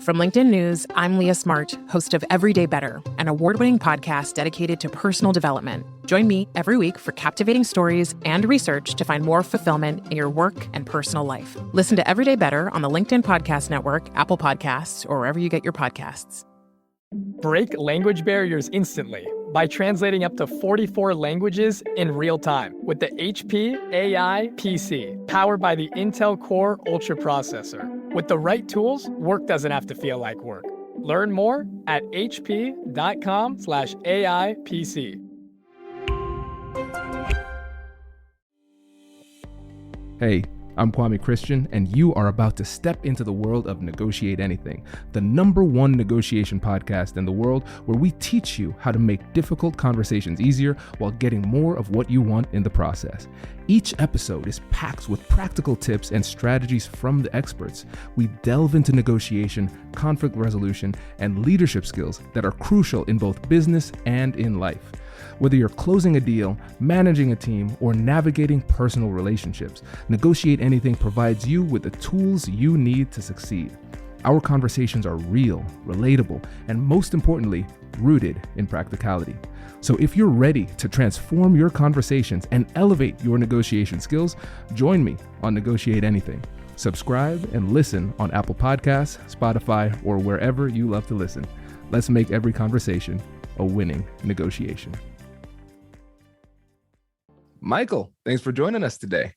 From LinkedIn News, I'm Leah Smart, host of Everyday Better, an award-winning podcast dedicated to personal development. Join me every week for captivating stories and research to find more fulfillment in your work and personal life. Listen to Everyday Better on the LinkedIn Podcast Network, Apple Podcasts, or wherever you get your podcasts. Break language barriers instantly by translating up to 44 languages in real time with the HP AI PC, powered by the Intel Core Ultra processor. With the right tools, work doesn't have to feel like work. Learn more at hp.com/AI PC. Hey, I'm Kwame Christian, and you are about to step into the world of Negotiate Anything, the #1 negotiation podcast in the world where we teach you how to make difficult conversations easier while getting more of what you want in the process. Each episode is packed with practical tips and strategies from the experts. We delve into negotiation, conflict resolution, and leadership skills that are crucial in both business and in life. Whether you're closing a deal, managing a team, or navigating personal relationships, Negotiate Anything provides you with the tools you need to succeed. Our conversations are real, relatable, and most importantly, rooted in practicality. So if you're ready to transform your conversations and elevate your negotiation skills, join me on Negotiate Anything. Subscribe and listen on Apple Podcasts, Spotify, or wherever you love to listen. Let's make every conversation a winning negotiation. Michael, thanks for joining us today.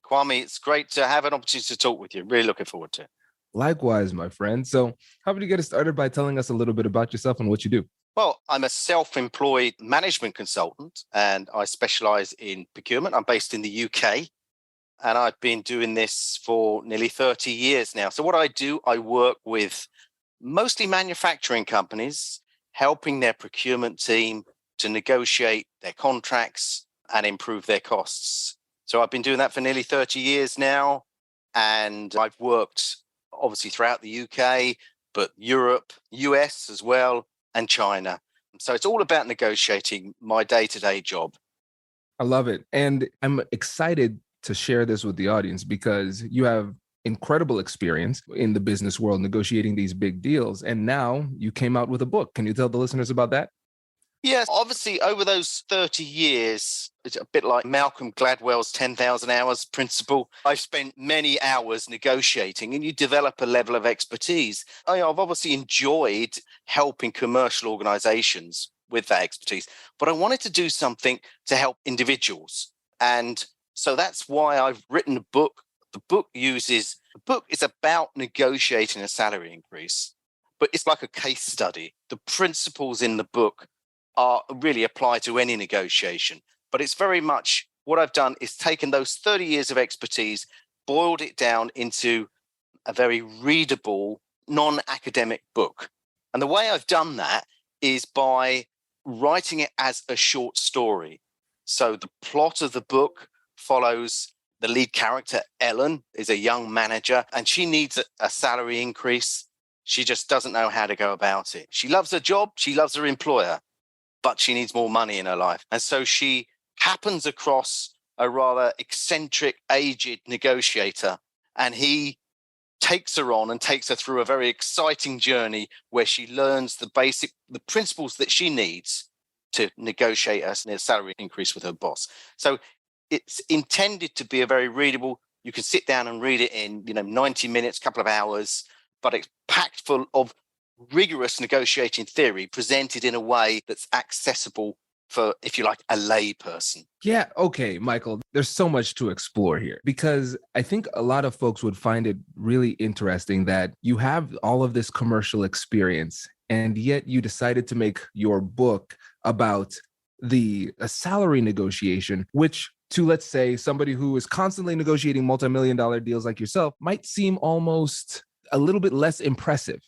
Kwame, it's great to have an opportunity to talk with you. Really looking forward to it. Likewise, my friend. So how about you get us started by telling us a little bit about yourself and what you do? Well, I'm a self-employed management consultant and I specialize in procurement. I'm based in the UK and I've been doing this for nearly 30 years now. So what I do, I work with mostly manufacturing companies, helping their procurement team to negotiate their contracts and improve their costs. So I've been doing that for nearly 30 years now. And I've worked obviously throughout the UK, but Europe, US as well, and China. So it's all about negotiating, my day-to-day job. I love it. And I'm excited to share this with the audience because you have incredible experience in the business world negotiating these big deals. And now you came out with a book. Can you tell the listeners about that? Yes, obviously over those 30 years, it's a bit like Malcolm Gladwell's 10,000 hours principle. I've spent many hours negotiating and you develop a level of expertise. I've obviously enjoyed helping commercial organizations with that expertise, but I wanted to do something to help individuals. And so that's why I've written a book. The book is about negotiating a salary increase, but it's like a case study. The principles in the book are really apply to any negotiation. But it's very much what I've done is taken those 30 years of expertise, boiled it down into a very readable, non-academic book. And the way I've done that is by writing it as a short story. So the plot of the book follows the lead character, Ellen, is a young manager, and she needs a salary increase. She just doesn't know how to go about it. She loves her job, she loves her employer, but she needs more money in her life. And so she happens across a rather eccentric, aged negotiator, and he takes her on and takes her through a very exciting journey where she learns the principles that she needs to negotiate a salary increase with her boss. So it's intended to be a very readable, you can sit down and read it in 90 minutes, couple of hours, but it's packed full of rigorous negotiating theory presented in a way that's accessible for, if you like, a lay person. Yeah. Okay, Michael, there's so much to explore here because I think a lot of folks would find it really interesting that you have all of this commercial experience and yet you decided to make your book about a salary negotiation, which to, let's say, somebody who is constantly negotiating multi-million-dollar deals like yourself might seem almost a little bit less impressive.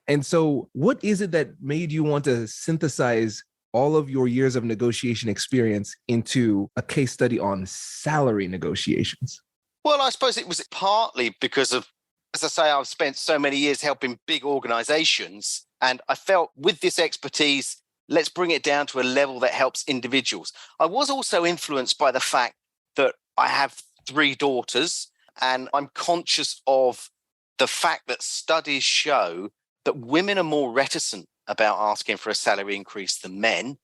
And so what is it that made you want to synthesize all of your years of negotiation experience into a case study on salary negotiations? Well, I suppose it was partly because of, as I say, I've spent so many years helping big organizations. And I felt with this expertise, let's bring it down to a level that helps individuals. I was also influenced by the fact that I have 3 daughters and I'm conscious of the fact that studies show that women are more reticent about asking for a salary increase than men.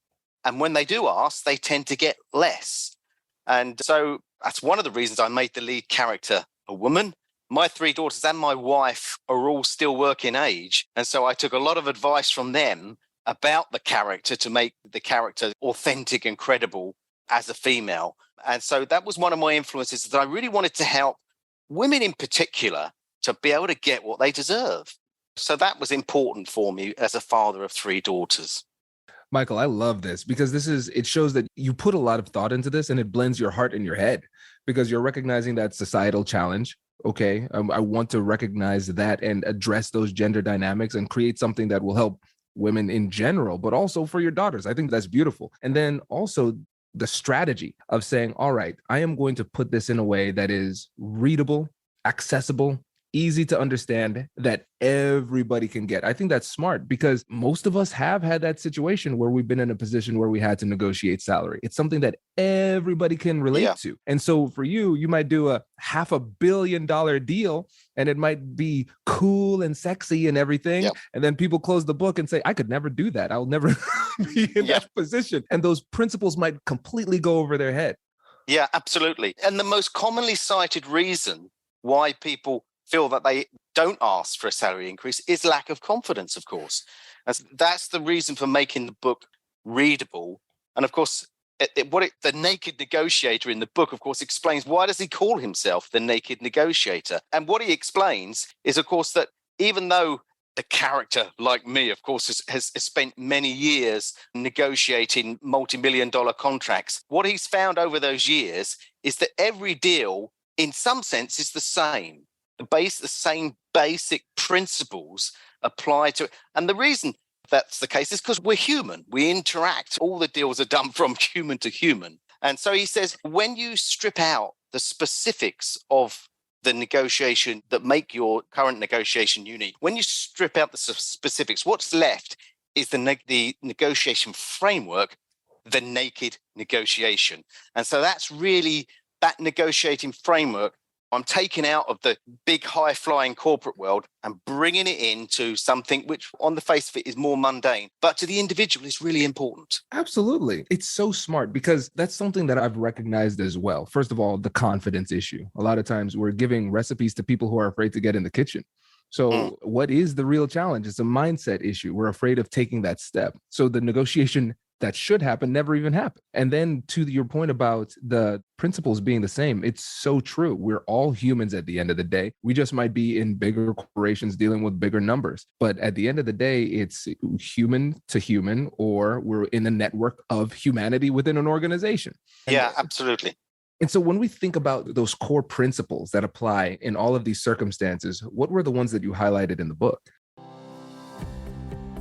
And when they do ask, they tend to get less. And so that's one of the reasons I made the lead character a woman. My 3 daughters and my wife are all still working age. And so I took a lot of advice from them about the character to make the character authentic and credible as a female. And so that was one of my influences, that I really wanted to help women in particular to be able to get what they deserve. So that was important for me as a father of 3 daughters. Michael, I love this because it shows that you put a lot of thought into this, and it blends your heart and your head because you're recognizing that societal challenge. Okay, I want to recognize that and address those gender dynamics and create something that will help women in general, but also for your daughters. I think that's beautiful. And then also the strategy of saying, all right, I am going to put this in a way that is readable, accessible, easy to understand, that everybody can get. I think that's smart because most of us have had that situation where we've been in a position where we had to negotiate salary. It's something that everybody can relate to. And so for you, you might do a $500 million deal and it might be cool and sexy and everything. And then people close the book and say, I could never do that. I'll never be in that position. And those principles might completely go over their head. Yeah, absolutely. And the most commonly cited reason why people feel that they don't ask for a salary increase is lack of confidence, of course. And that's the reason for making the book readable. And of course, the Naked Negotiator in the book, of course, explains why does he call himself the Naked Negotiator. And what he explains is, of course, that even though the character, like me, of course, has spent many years negotiating multi-million-dollar contracts, what he's found over those years is that every deal, in some sense, is the same. The same basic principles apply to it. And the reason that's the case is because we're human. We interact. All the deals are done from human to human. And so he says, when you strip out the specifics of the negotiation that make your current negotiation unique, when you strip out the specifics, what's left is the negotiation framework, the naked negotiation. And so that's really that negotiating framework I'm taking out of the big high-flying corporate world and bringing it into something which on the face of it is more mundane, but to the individual is really important. Absolutely. It's so smart because that's something that I've recognized as well. First of all, the confidence issue. A lot of times we're giving recipes to people who are afraid to get in the kitchen. So what is the real challenge? It's a mindset issue. We're afraid of taking that step. So the negotiation that should happen never even happened. And then to your point about the principles being the same, it's so true. We're all humans at the end of the day. We just might be in bigger corporations dealing with bigger numbers. But at the end of the day, it's human to human, or we're in a network of humanity within an organization. Yeah, absolutely. And so when we think about those core principles that apply in all of these circumstances, what were the ones that you highlighted in the book?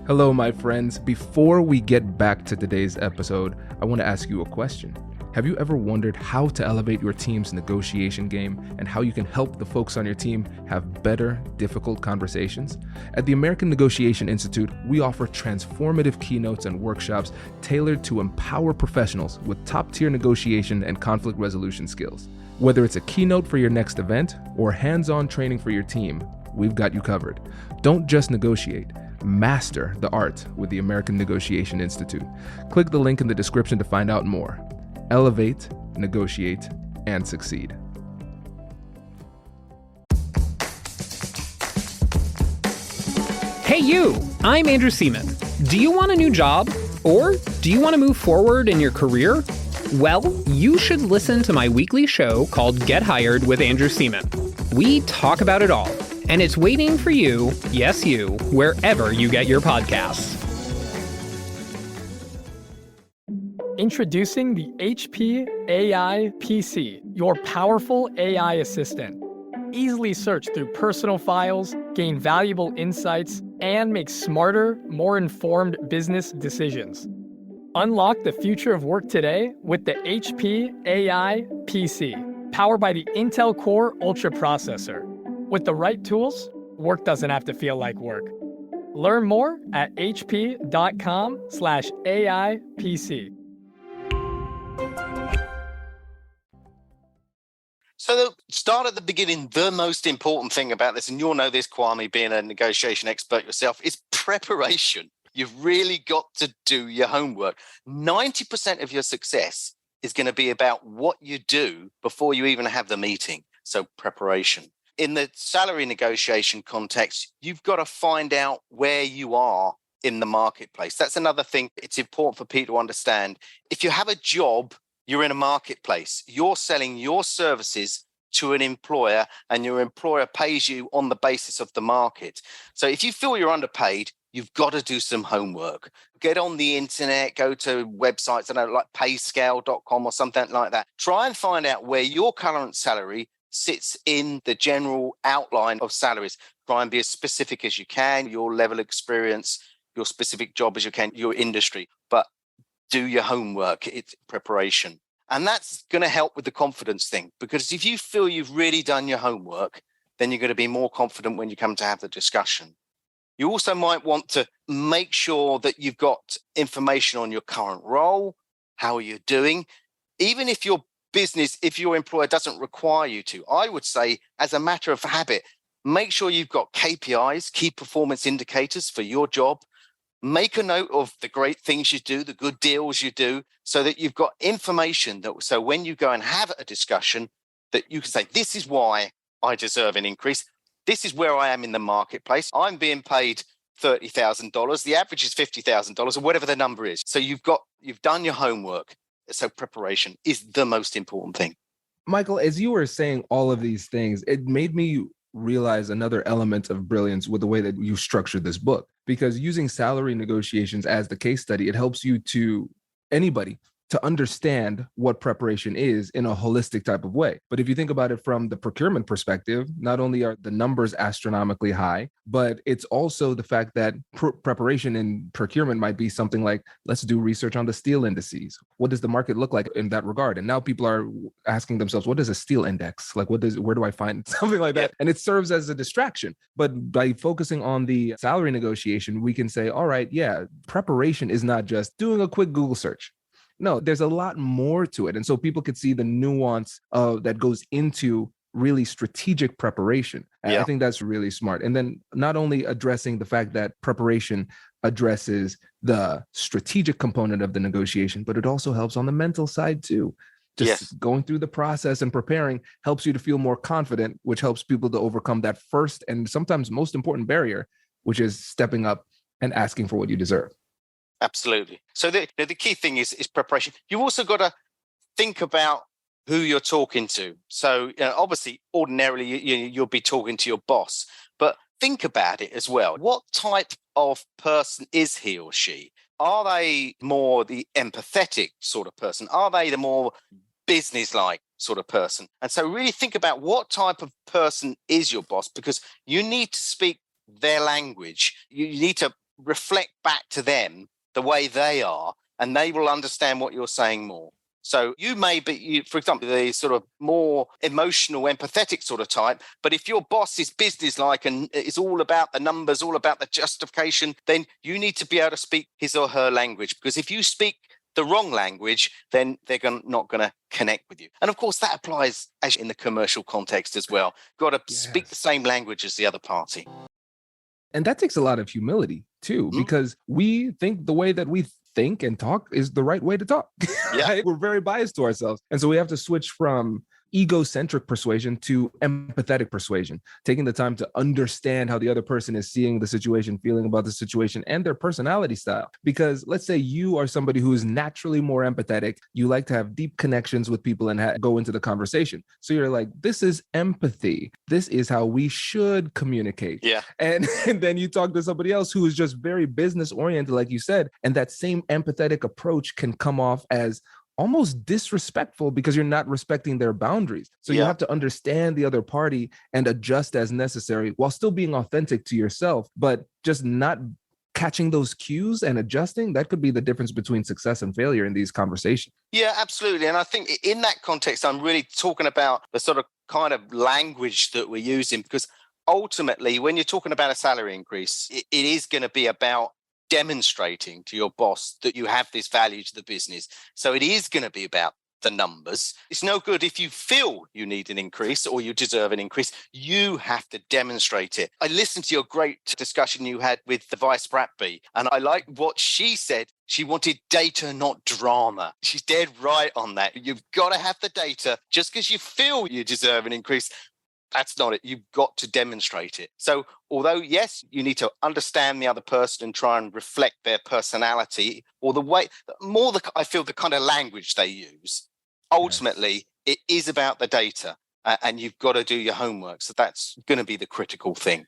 Hello, my friends. Before we get back to today's episode, I want to ask you a question. Have you ever wondered how to elevate your team's negotiation game and how you can help the folks on your team have better, difficult conversations? At the American Negotiation Institute, we offer transformative keynotes and workshops tailored to empower professionals with top-tier negotiation and conflict resolution skills. Whether it's a keynote for your next event or hands-on training for your team, we've got you covered. Don't just negotiate. Master the art with the American Negotiation Institute. Click the link in the description to find out more. Elevate, negotiate, and succeed. Hey you, I'm Andrew Seaman. Do you want a new job? Or do you want to move forward in your career? Well, you should listen to my weekly show called Get Hired with Andrew Seaman. We talk about it all. And it's waiting for you, yes you, wherever you get your podcasts. Introducing the HP AI PC, your powerful AI assistant. Easily search through personal files, gain valuable insights, and make smarter, more informed business decisions. Unlock the future of work today with the HP AI PC, powered by the Intel Core Ultra processor. With the right tools, work doesn't have to feel like work. Learn more at hp.com/AIPC. So start at the beginning. The most important thing about this, and you'll know this, Kwame, being a negotiation expert yourself, is preparation. You've really got to do your homework. 90% of your success is going to be about what you do before you even have the meeting. So preparation. In the salary negotiation context, you've got to find out where you are in the marketplace. That's another thing. It's important for people to understand. If you have a job, you're in a marketplace. You're selling your services to an employer, and your employer pays you on the basis of the market. So if you feel you're underpaid, you've got to do some homework. Get on the internet, go to websites, I don't know, like payscale.com or something like that. Try and find out where your current salary sits in the general outline of salaries. Try and be as specific as you can, your level of experience, your specific job as you can, your industry. But do your homework. It's preparation. And that's going to help with the confidence thing, because if you feel you've really done your homework, then you're going to be more confident when you come to have the discussion. You also might want to make sure that you've got information on your current role, how are you doing. Even if your business, if your employer doesn't require you to, I would say as a matter of habit, make sure you've got KPIs, key performance indicators for your job. Make a note of the great things you do, the good deals you do, so that you've got information that, so when you go and have a discussion, that you can say, this is why I deserve an increase. This is where I am in the marketplace. I'm being paid $30,000. The average is $50,000 or whatever the number is. So you've done your homework. So preparation is the most important thing. Michael, as you were saying all of these things, it made me realize another element of brilliance with the way that you structured this book, because using salary negotiations as the case study, it helps you to anybody to understand what preparation is in a holistic type of way. But if you think about it from the procurement perspective, not only are the numbers astronomically high, but it's also the fact that preparation in procurement might be something like, let's do research on the steel indices. What does the market look like in that regard? And now people are asking themselves, what is a steel index? Like, where do I find something like that? And it serves as a distraction. But by focusing on the salary negotiation, we can say, all right, yeah, preparation is not just doing a quick Google search. No, there's a lot more to it. And so people could see the nuance that goes into really strategic preparation. And I think that's really smart. And then not only addressing the fact that preparation addresses the strategic component of the negotiation, but it also helps on the mental side too. Just going through the process and preparing helps you to feel more confident, which helps people to overcome that first and sometimes most important barrier, which is stepping up and asking for what you deserve. Absolutely. So the key thing is preparation. You've also got to think about who you're talking to. So obviously, ordinarily, you'll be talking to your boss, but think about it as well. What type of person is he or she? Are they more the empathetic sort of person? Are they the more business-like sort of person? And so really think about what type of person is your boss, because you need to speak their language. You need to reflect back to them the way they are, and they will understand what you're saying more. So you may be, for example, the sort of more emotional, empathetic sort of type, but if your boss is business-like and it's all about the numbers, all about the justification, then you need to be able to speak his or her language, because if you speak the wrong language, then they're not going to connect with you. And of course, that applies as in the commercial context as well. Got to speak the same language as the other party. And that takes a lot of humility too, because we think the way that we think and talk is the right way to talk. Right? We're very biased to ourselves. And so we have to switch from egocentric persuasion to empathetic persuasion, taking the time to understand how the other person is seeing the situation, feeling about the situation, and their personality style. Because let's say you are somebody who is naturally more empathetic. You like to have deep connections with people and go into the conversation. So you're like, this is empathy. This is how we should communicate. Yeah. And then you talk to somebody else who is just very business oriented, like you said, and that same empathetic approach can come off as almost disrespectful because you're not respecting their boundaries. So you have to understand the other party and adjust as necessary while still being authentic to yourself, but just not catching those cues and adjusting. That could be the difference between success and failure in these conversations. Yeah, absolutely. And I think in that context, I'm really talking about the sort of kind of language that we're using, because ultimately, when you're talking about a salary increase, it is going to be about demonstrating to your boss that you have this value to the business. So it is going to be about the numbers. It's no good if you feel you need an increase or you deserve an increase. You have to demonstrate it. I listened to your great discussion you had with the Vice Bratby, and I like what she said. She wanted data, not drama. She's dead right on that. You've got to have the data. Just because you feel you deserve an increase, that's not it. You've got to demonstrate it. So although, yes, you need to understand the other person and try and reflect their personality or the way, I feel the kind of language they use, ultimately, it is about the data and you've got to do your homework. So that's going to be the critical thing.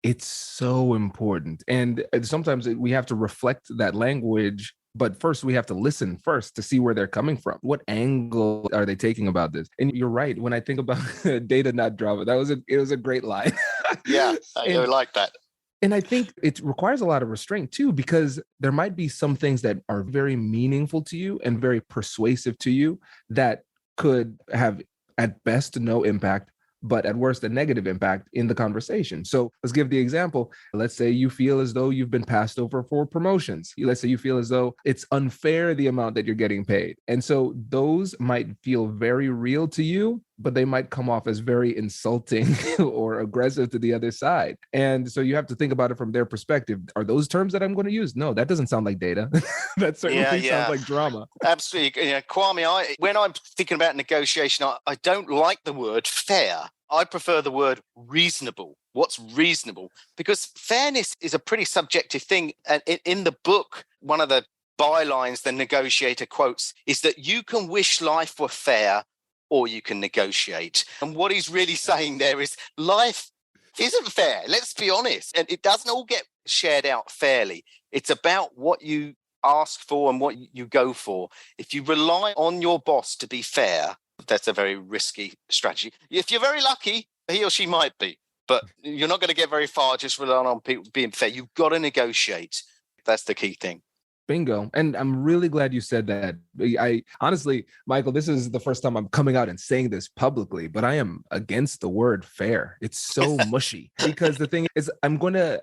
It's so important. And sometimes we have to reflect that language. But first, we have to listen first to see where they're coming from. What angle are they taking about this? And you're right. When I think about data, not drama, it was a great line. Yeah, I like that. And I think it requires a lot of restraint too, because there might be some things that are very meaningful to you and very persuasive to you that could have at best no impact, but at worst, a negative impact in the conversation. So let's give the example. Let's say you feel as though you've been passed over for promotions. Let's say you feel as though it's unfair the amount that you're getting paid. And so those might feel very real to you, but they might come off as very insulting or aggressive to the other side. And so you have to think about it from their perspective. Are those terms that I'm going to use? No, that doesn't sound like data. That certainly sounds like drama. Absolutely. Kwame, when I'm thinking about negotiation, I don't like the word fair. I prefer the word reasonable. What's reasonable? Because fairness is a pretty subjective thing. And in the book, one of the bylines the negotiator quotes is that you can wish life were fair or you can negotiate. And what he's really saying there is life isn't fair. Let's be honest. And it doesn't all get shared out fairly. It's about what you ask for and what you go for. If you rely on your boss to be fair, that's a very risky strategy. If you're very lucky, he or she might be, but you're not going to get very far just relying on people being fair. You've got to negotiate. That's the key thing. Bingo. And I'm really glad you said that. I honestly, Michael, this is the first time I'm coming out and saying this publicly, but I am against the word fair. It's so mushy because the thing is,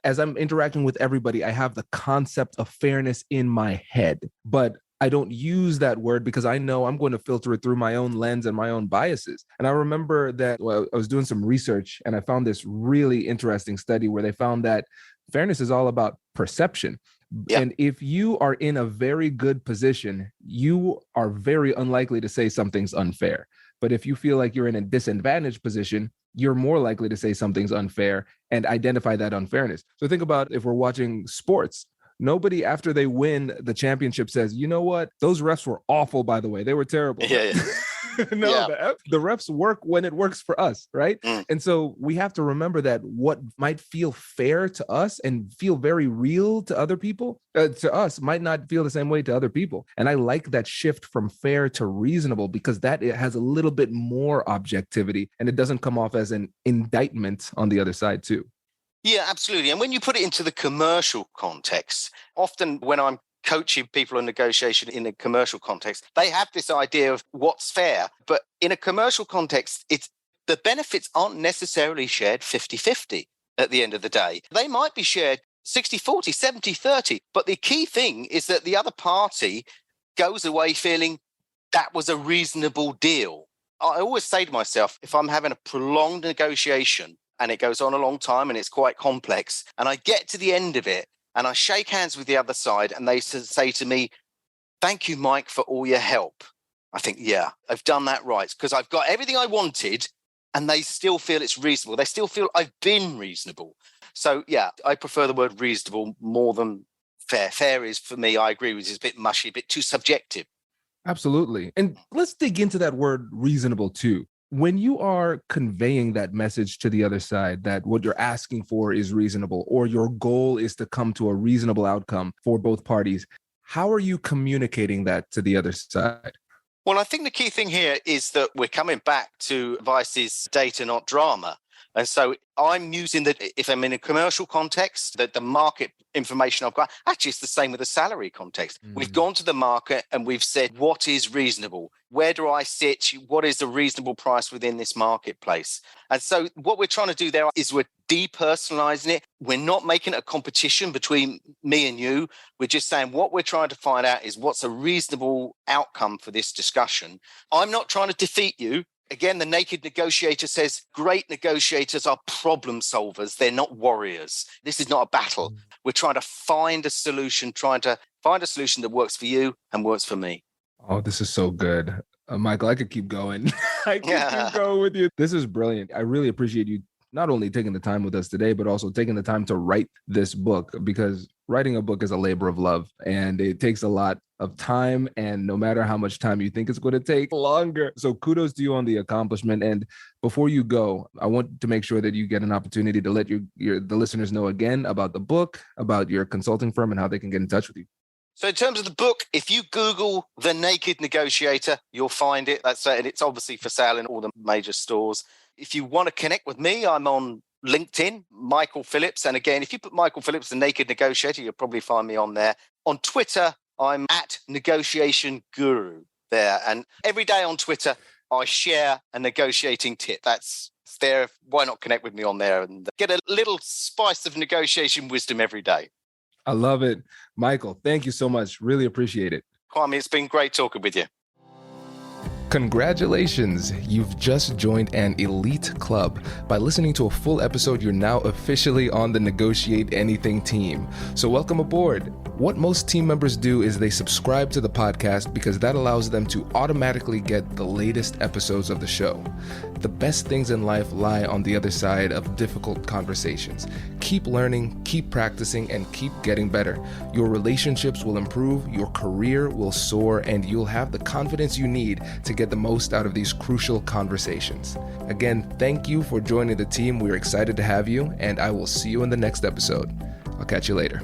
as I'm interacting with everybody, I have the concept of fairness in my head, but I don't use that word because I know I'm going to filter it through my own lens and my own biases. And I remember that I was doing some research and I found this really interesting study where they found that fairness is all about perception. Yeah. And if you are in a very good position, you are very unlikely to say something's unfair. But if you feel like you're in a disadvantaged position, you're more likely to say something's unfair and identify that unfairness. So think about if we're watching sports. Nobody after they win the championship says, you know what? Those refs were awful, by the way. They were terrible. Yeah. No, the refs work when it works for us, right? And so we have to remember that what might feel fair to us and feel very real to other people, to us, might not feel the same way to other people. And I like that shift from fair to reasonable because it has a little bit more objectivity and it doesn't come off as an indictment on the other side too. Yeah, absolutely. And when you put it into the commercial context, often when I'm coaching people in negotiation in a commercial context, they have this idea of what's fair. But in a commercial context, the benefits aren't necessarily shared 50-50 at the end of the day. They might be shared 60-40, 70-30. But the key thing is that the other party goes away feeling that was a reasonable deal. I always say to myself, if I'm having a prolonged negotiation, and it goes on a long time and it's quite complex, and I get to the end of it and I shake hands with the other side and they say to me, thank you, Mike, for all your help. I think, yeah, I've done that right because I've got everything I wanted and they still feel it's reasonable. They still feel I've been reasonable. So, yeah, I prefer the word reasonable more than fair. Fair is, for me, I agree with you, is a bit mushy, a bit too subjective. Absolutely. And let's dig into that word reasonable too. When you are conveying that message to the other side, that what you're asking for is reasonable, or your goal is to come to a reasonable outcome for both parties, how are you communicating that to the other side? Well, I think the key thing here is that we're coming back to Vice's data, not drama. And so I'm using that if I'm in a commercial context, that the market information I've got, actually it's the same with the salary context. We've gone to the market and we've said, what is reasonable? Where do I sit? What is the reasonable price within this marketplace? And so what we're trying to do there is we're depersonalizing it. We're not making it a competition between me and you. We're just saying what we're trying to find out is what's a reasonable outcome for this discussion. I'm not trying to defeat you. Again, the Naked Negotiator says great negotiators are problem solvers. They're not warriors. This is not a battle. We're trying to find a solution, that works for you and works for me. Oh, this is so good. Michael, I could keep going. I could keep going with you. This is brilliant. I really appreciate you not only taking the time with us today, but also taking the time to write this book, because writing a book is a labor of love and it takes a lot of time. And no matter how much time you think it's going to take, longer. So kudos to you on the accomplishment. And before you go, I want to make sure that you get an opportunity to let the listeners know again about the book, about your consulting firm, and how they can get in touch with you. So in terms of the book, if you Google The Naked Negotiator, you'll find it. And it's obviously for sale in all the major stores. If you want to connect with me, I'm on LinkedIn, Michael Phillips. And again, if you put Michael Phillips, The Naked Negotiator, you'll probably find me on there. On Twitter, I'm at Negotiation Guru there. And every day on Twitter, I share a negotiating tip. That's there. Why not connect with me on there and get a little spice of negotiation wisdom every day? I love it. Michael, thank you so much. Really appreciate it. Kwame, it's been great talking with you. Congratulations, you've just joined an elite club. By listening to a full episode, you're now officially on the Negotiate Anything team. So welcome aboard. What most team members do is they subscribe to the podcast because that allows them to automatically get the latest episodes of the show. The best things in life lie on the other side of difficult conversations. Keep learning, keep practicing, and keep getting better. Your relationships will improve, your career will soar, and you'll have the confidence you need to get the most out of these crucial conversations. Again, thank you for joining the team. We're excited to have you, and I will see you in the next episode. I'll catch you later.